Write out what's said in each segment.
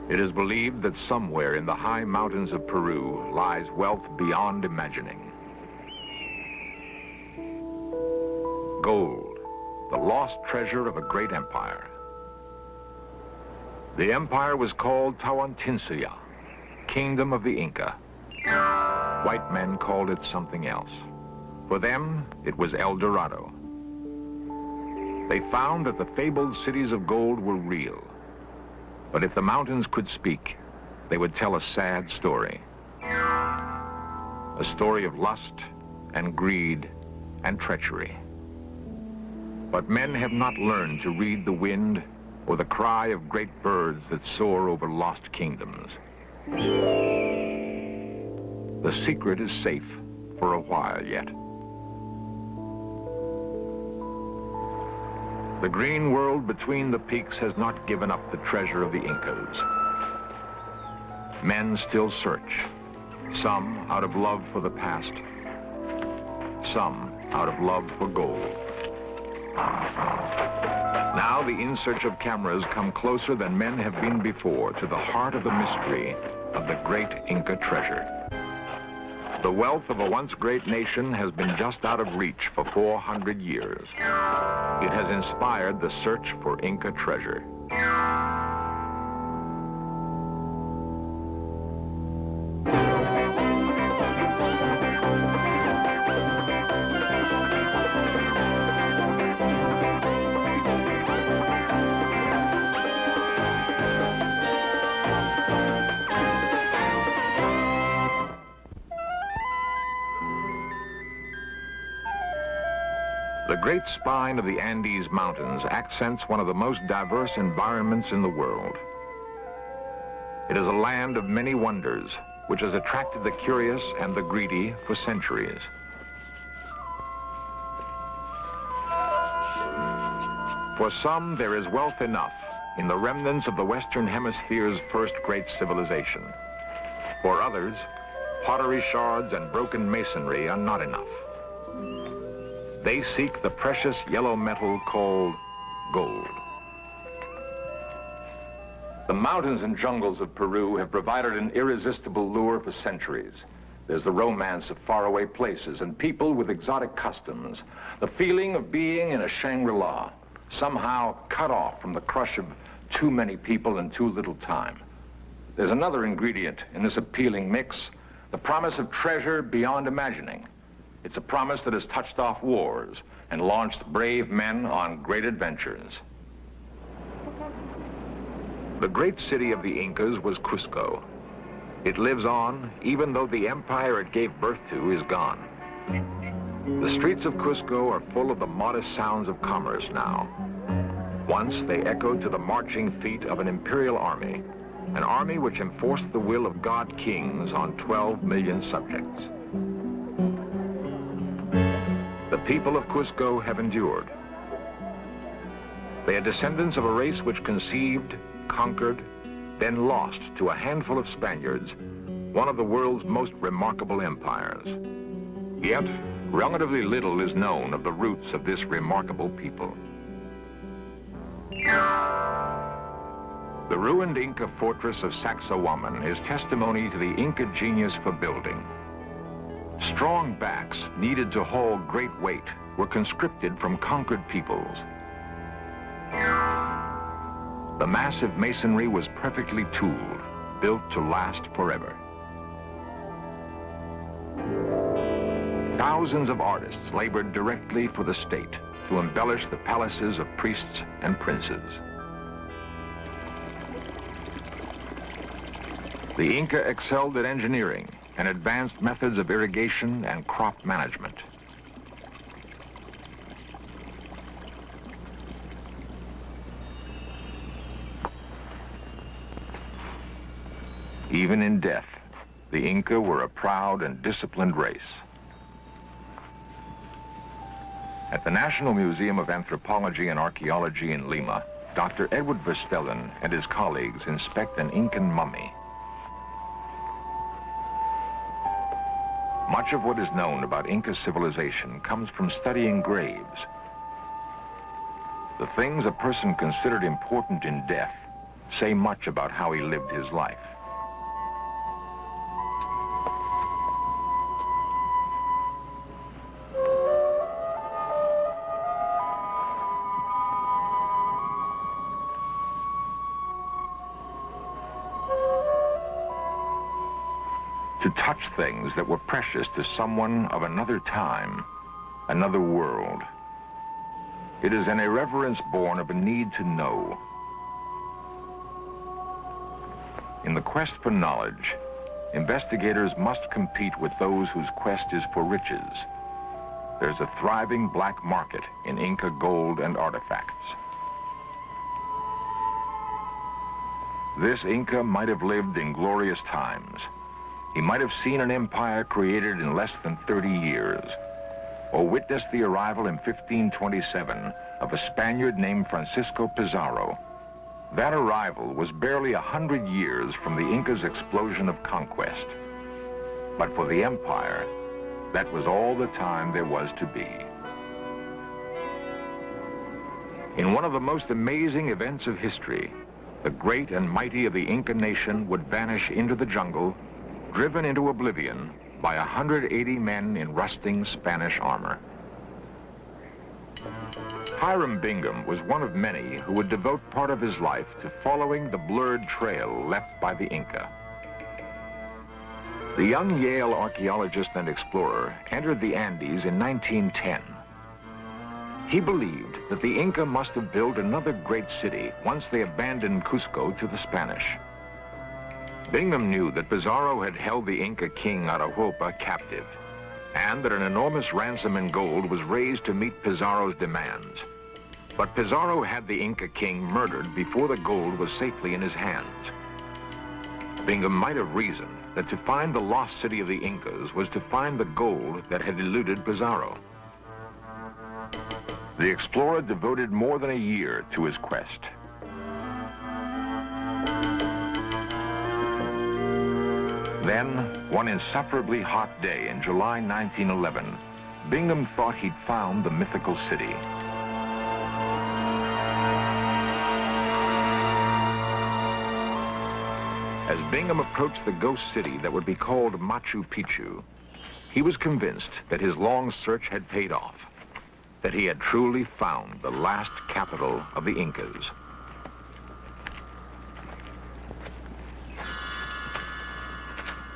It is believed that somewhere in the high mountains of Peru lies wealth beyond imagining. Gold, the lost treasure of a great empire. The empire was called Tawantinsuya, Kingdom of the Inca. White men called it something else. For them, it was El Dorado. They found that the fabled cities of gold were real. But if the mountains could speak, they would tell a sad story. A story of lust and greed and treachery. But men have not learned to read the wind or the cry of great birds that soar over lost kingdoms. The secret is safe for a while yet. The green world between the peaks has not given up the treasure of the Incas. Men still search, some out of love for the past, some out of love for gold. Now the In Search of cameras come closer than men have been before to the heart of the mystery of the great Inca treasure. The wealth of a once great nation has been just out of reach for 400 years. It has inspired the search for Inca treasure. The great spine of the Andes Mountains accents one of the most diverse environments in the world. It is a land of many wonders, which has attracted the curious and the greedy for centuries. For some, there is wealth enough in the remnants of the Western Hemisphere's first great civilization. For others, pottery shards and broken masonry are not enough. They seek the precious yellow metal called gold. The mountains and jungles of Peru have provided an irresistible lure for centuries. There's the romance of faraway places and people with exotic customs, the feeling of being in a Shangri-La, somehow cut off from the crush of too many people in too little time. There's another ingredient in this appealing mix, the promise of treasure beyond imagining. It's a promise that has touched off wars and launched brave men on great adventures. The great city of the Incas was Cusco. It lives on, even though the empire it gave birth to is gone. The streets of Cusco are full of the modest sounds of commerce now. Once they echoed to the marching feet of an imperial army, an army which enforced the will of God kings on 12 million subjects. The people of Cusco have endured. They are descendants of a race which conceived, conquered, then lost to a handful of Spaniards, one of the world's most remarkable empires. Yet, relatively little is known of the roots of this remarkable people. The ruined Inca fortress of Sacsayhuaman is testimony to the Inca genius for building. Strong backs needed to haul great weight were conscripted from conquered peoples. The massive masonry was perfectly tooled, built to last forever. Thousands of artists labored directly for the state to embellish the palaces of priests and princes. The Inca excelled at engineering and advanced methods of irrigation and crop management. Even in death, the Inca were a proud and disciplined race. At the National Museum of Anthropology and Archaeology in Lima, Dr. Edward Verstellen and his colleagues inspect an Incan mummy. Much of what is known about Inca civilization comes from studying graves. The things a person considered important in death say much about how he lived his life. To touch things that were precious to someone of another time, another world. It is an irreverence born of a need to know. In the quest for knowledge, investigators must compete with those whose quest is for riches. There's a thriving black market in Inca gold and artifacts. This Inca might have lived in glorious times. He might have seen an empire created in less than 30 years, or witnessed the arrival in 1527 of a Spaniard named Francisco Pizarro. That arrival was barely 100 years from the Inca's explosion of conquest. But for the empire, that was all the time there was to be. In one of the most amazing events of history, the great and mighty of the Inca nation would vanish into the jungle, driven into oblivion by 180 men in rusting Spanish armor. Hiram Bingham was one of many who would devote part of his life to following the blurred trail left by the Inca. The young Yale archaeologist and explorer entered the Andes in 1910. He believed that the Inca must have built another great city once they abandoned Cusco to the Spanish. Bingham knew that Pizarro had held the Inca king Atahualpa captive, and that an enormous ransom in gold was raised to meet Pizarro's demands. But Pizarro had the Inca king murdered before the gold was safely in his hands. Bingham might have reasoned that to find the lost city of the Incas was to find the gold that had eluded Pizarro. The explorer devoted more than a year to his quest. Then, one insufferably hot day in July 1911, Bingham thought he'd found the mythical city. As Bingham approached the ghost city that would be called Machu Picchu, he was convinced that his long search had paid off, that he had truly found the last capital of the Incas.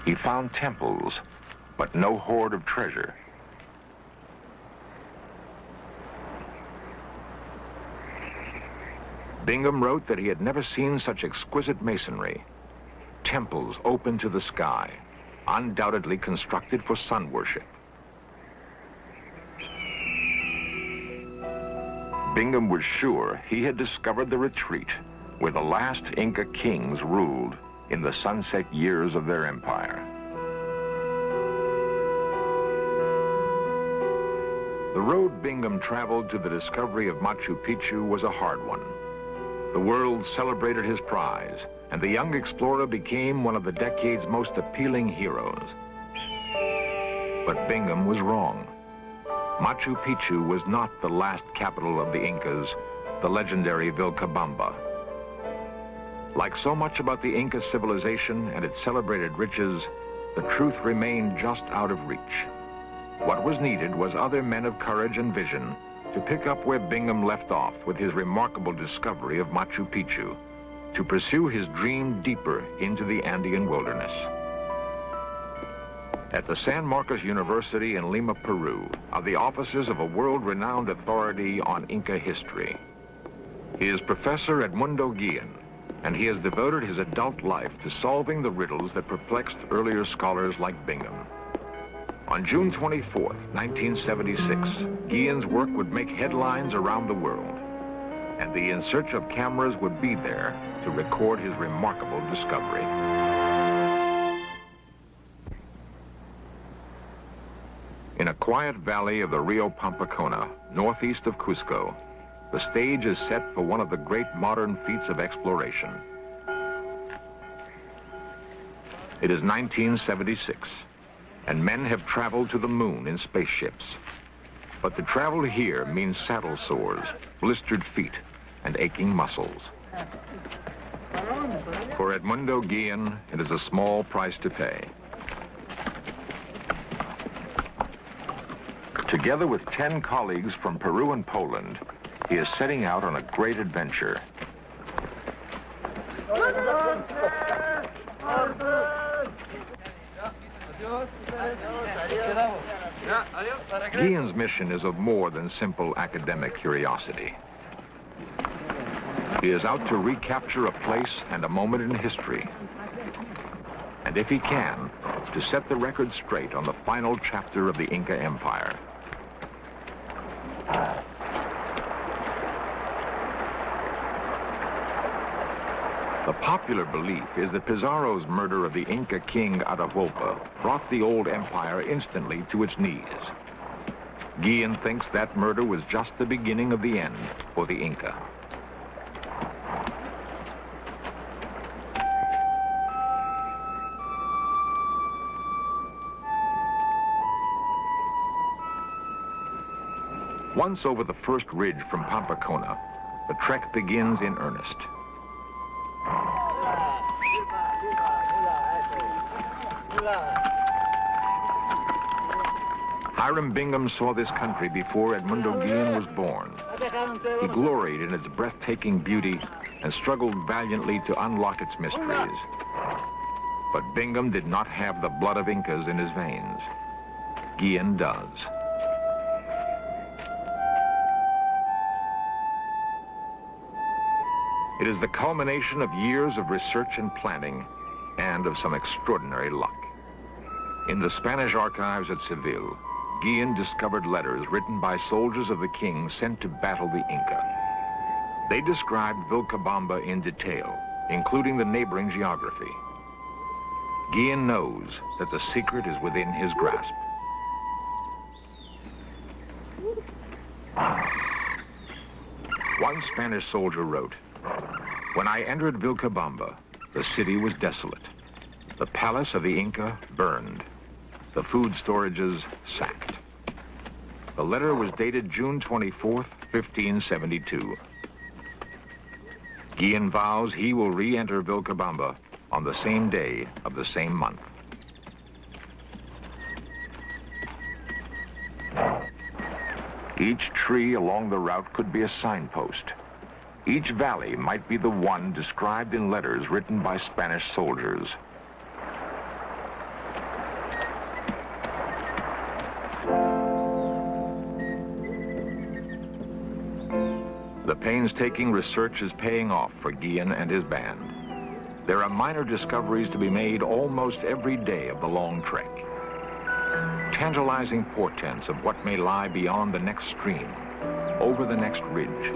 He found temples, but no hoard of treasure. Bingham wrote that he had never seen such exquisite masonry. Temples open to the sky, undoubtedly constructed for sun worship. Bingham was sure he had discovered the retreat where the last Inca kings ruled in the sunset years of their empire. The road Bingham traveled to the discovery of Machu Picchu was a hard one. The world celebrated his prize, and the young explorer became one of the decade's most appealing heroes. But Bingham was wrong. Machu Picchu was not the last capital of the Incas, the legendary Vilcabamba. Like so much about the Inca civilization and its celebrated riches, the truth remained just out of reach. What was needed was other men of courage and vision to pick up where Bingham left off with his remarkable discovery of Machu Picchu, to pursue his dream deeper into the Andean wilderness. At the San Marcos University in Lima, Peru, are the offices of a world-renowned authority on Inca history. He is Professor Edmundo Guillen, and he has devoted his adult life to solving the riddles that perplexed earlier scholars like Bingham. On June 24, 1976, Guillen's work would make headlines around the world, and the In Search of cameras would be there to record his remarkable discovery. In a quiet valley of the Rio Pampacona, northeast of Cusco, the stage is set for one of the great modern feats of exploration. It is 1976, and men have traveled to the moon in spaceships. But to travel here means saddle sores, blistered feet, and aching muscles. For Edmundo Guillen, it is a small price to pay. Together with 10 colleagues from Peru and Poland, he is setting out on a great adventure. Guillen's mission is of more than simple academic curiosity. He is out to recapture a place and a moment in history. And if he can, to set the record straight on the final chapter of the Inca Empire. The popular belief is that Pizarro's murder of the Inca king Atahualpa brought the old empire instantly to its knees. Guillen thinks that murder was just the beginning of the end for the Inca. Once over the first ridge from Pampacona, the trek begins in earnest. Hiram Bingham saw this country before Edmundo Guillen was born. He gloried in its breathtaking beauty and struggled valiantly to unlock its mysteries. But Bingham did not have the blood of Incas in his veins. Guillen does. It is the culmination of years of research and planning and of some extraordinary luck. In the Spanish archives at Seville, Guillen discovered letters written by soldiers of the king sent to battle the Inca. They described Vilcabamba in detail, including the neighboring geography. Guillen knows that the secret is within his grasp. One Spanish soldier wrote, "When I entered Vilcabamba, the city was desolate. The palace of the Inca burned. The food storages sacked." The letter was dated June 24th, 1572. Guillen vows he will re-enter Vilcabamba on the same day of the same month. Each tree along the route could be a signpost. Each valley might be the one described in letters written by Spanish soldiers. The painstaking research is paying off for Guillen and his band. There are minor discoveries to be made almost every day of the long trek. Tantalizing portents of what may lie beyond the next stream, over the next ridge.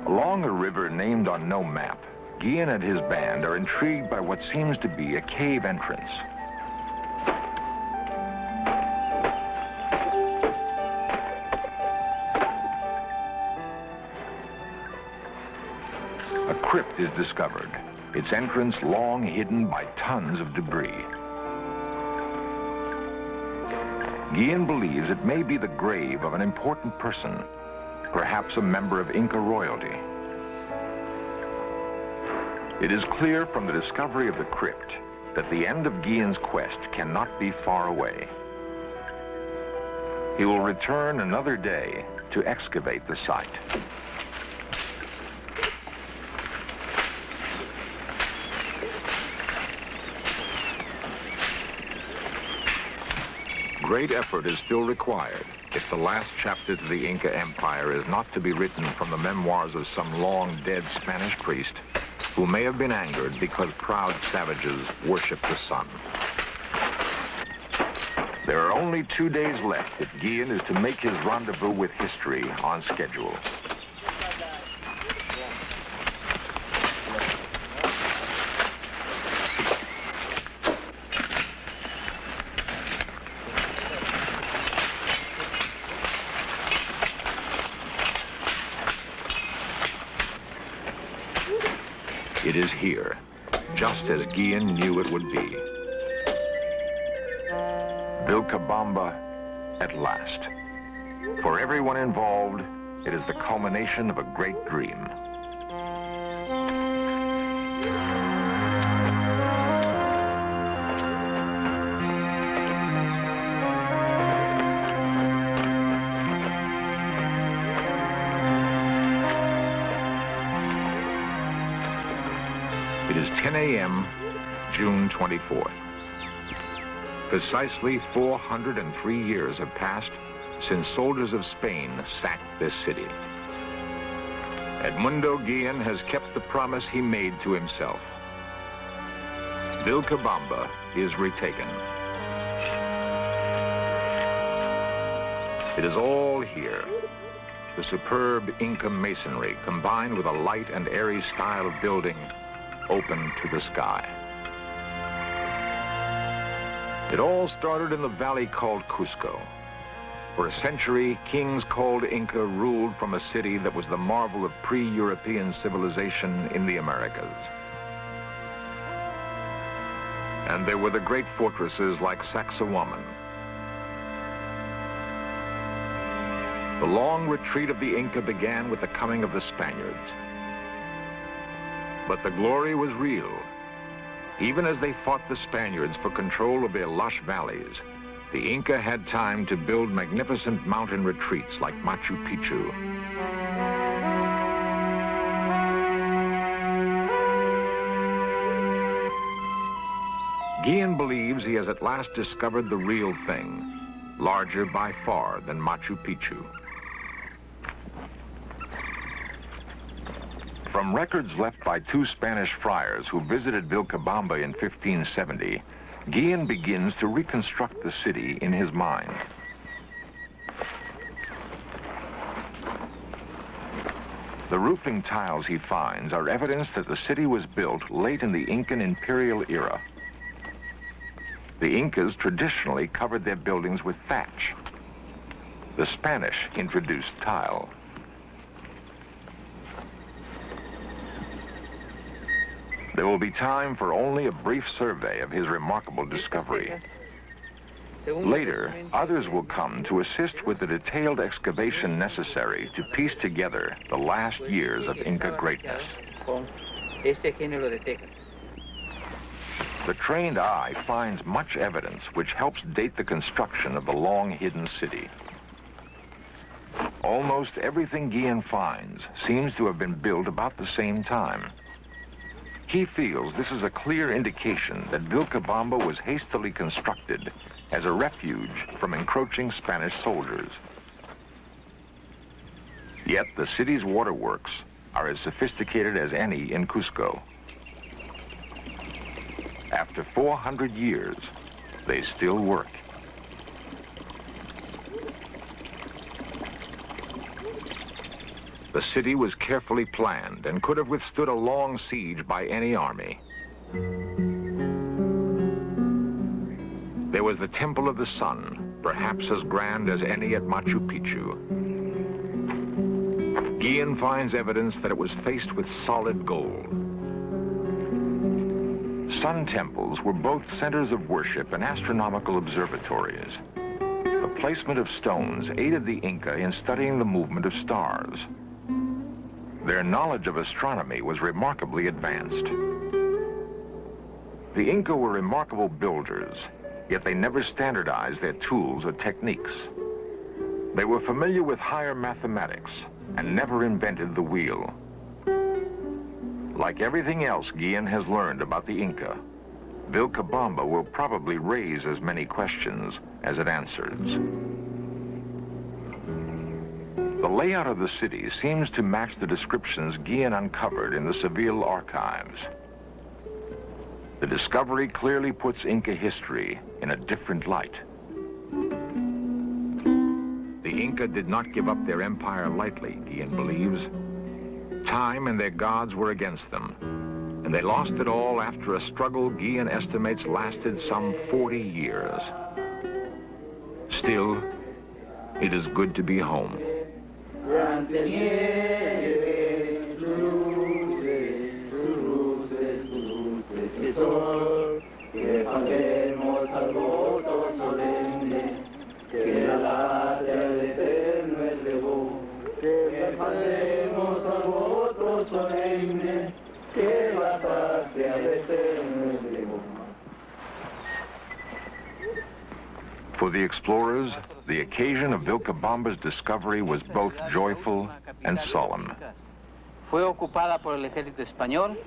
Along a river named on no map, Guillen and his band are intrigued by what seems to be a cave entrance. A crypt is discovered, its entrance long hidden by tons of debris. Guillen believes it may be the grave of an important person, perhaps a member of Inca royalty. It is clear from the discovery of the crypt that the end of Guillen's quest cannot be far away. He will return another day to excavate the site. Great effort is still required if the last chapter to the Inca Empire is not to be written from the memoirs of some long-dead Spanish priest who may have been angered because proud savages worshiped the sun. There are only 2 days left if Guillen is to make his rendezvous with history on schedule. It is here, just as Guillen knew it would be. Vilcabamba at last. For everyone involved, it is the culmination of a great dream. It is 10 a.m., June 24th. Precisely 403 years have passed since soldiers of Spain sacked this city. Edmundo Guillen has kept the promise he made to himself. Vilcabamba is retaken. It is all here. The superb Inca masonry, combined with a light and airy style of building, open to the sky. It all started in the valley called Cusco. For a century, kings called Inca ruled from a city that was the marvel of pre-European civilization in the Americas. And there were the great fortresses like Sacsayhuaman. The long retreat of the Inca began with the coming of the Spaniards. But the glory was real. Even as they fought the Spaniards for control of their lush valleys, the Inca had time to build magnificent mountain retreats like Machu Picchu. Guillen believes he has at last discovered the real thing, larger by far than Machu Picchu. From records left by two Spanish friars who visited Vilcabamba in 1570, Guillen begins to reconstruct the city in his mind. The roofing tiles he finds are evidence that the city was built late in the Incan imperial era. The Incas traditionally covered their buildings with thatch. The Spanish introduced tile. There will be time for only a brief survey of his remarkable discovery. Later, others will come to assist with the detailed excavation necessary to piece together the last years of Inca greatness. The trained eye finds much evidence which helps date the construction of the long-hidden city. Almost everything Guillen finds seems to have been built about the same time. He feels this is a clear indication that Vilcabamba was hastily constructed as a refuge from encroaching Spanish soldiers. Yet the city's waterworks are as sophisticated as any in Cusco. After 400 years, they still work. The city was carefully planned and could have withstood a long siege by any army. There was the Temple of the Sun, perhaps as grand as any at Machu Picchu. Guillen finds evidence that it was faced with solid gold. Sun temples were both centers of worship and astronomical observatories. The placement of stones aided the Inca in studying the movement of stars. Their knowledge of astronomy was remarkably advanced. The Inca were remarkable builders, yet they never standardized their tools or techniques. They were familiar with higher mathematics and never invented the wheel. Like everything else Guillen has learned about the Inca, Vilcabamba will probably raise as many questions as it answers. The layout of the city seems to match the descriptions Guillen uncovered in the Seville archives. The discovery clearly puts Inca history in a different light. The Inca did not give up their empire lightly, Guillen believes. Time and their gods were against them, and they lost it all after a struggle Guillen estimates lasted some 40 years. Still, it is good to be home. Durante nieves, luces, luces, luces de sol, que pasemos al voto solemne. hacemos al voto solemne que la patria defendemos. For the explorers, the occasion of Vilcabamba's discovery was both joyful and solemn. Fue ocupada por el ejército español.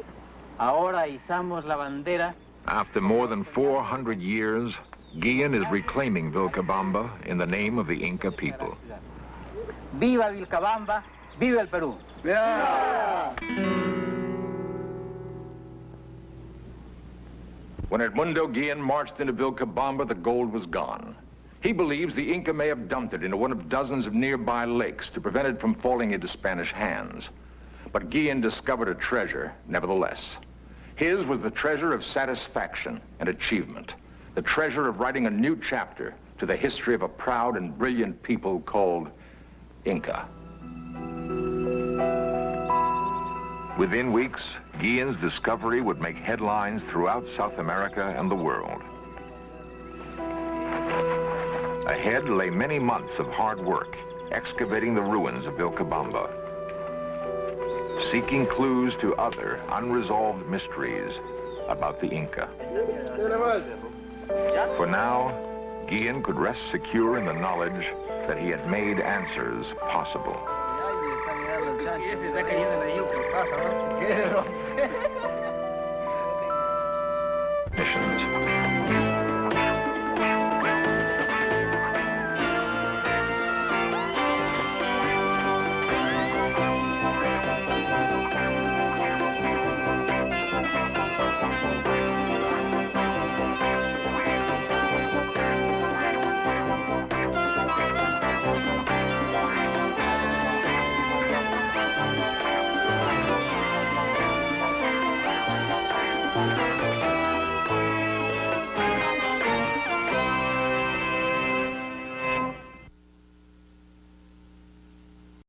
Ahora izamos la bandera. After more than 400 years, Guillen is reclaiming Vilcabamba in the name of the Inca people. Viva Vilcabamba, viva el Perú. Yeah. When Edmundo Guillen marched into Vilcabamba, the gold was gone. He believes the Inca may have dumped it into one of dozens of nearby lakes to prevent it from falling into Spanish hands. But Guillen discovered a treasure, nevertheless. His was the treasure of satisfaction and achievement, the treasure of writing a new chapter to the history of a proud and brilliant people called Inca. Within weeks, Guillen's discovery would make headlines throughout South America and the world. Ahead lay many months of hard work, excavating the ruins of Vilcabamba, seeking clues to other unresolved mysteries about the Inca. For now, Guillen could rest secure in the knowledge that he had made answers possible. Missions.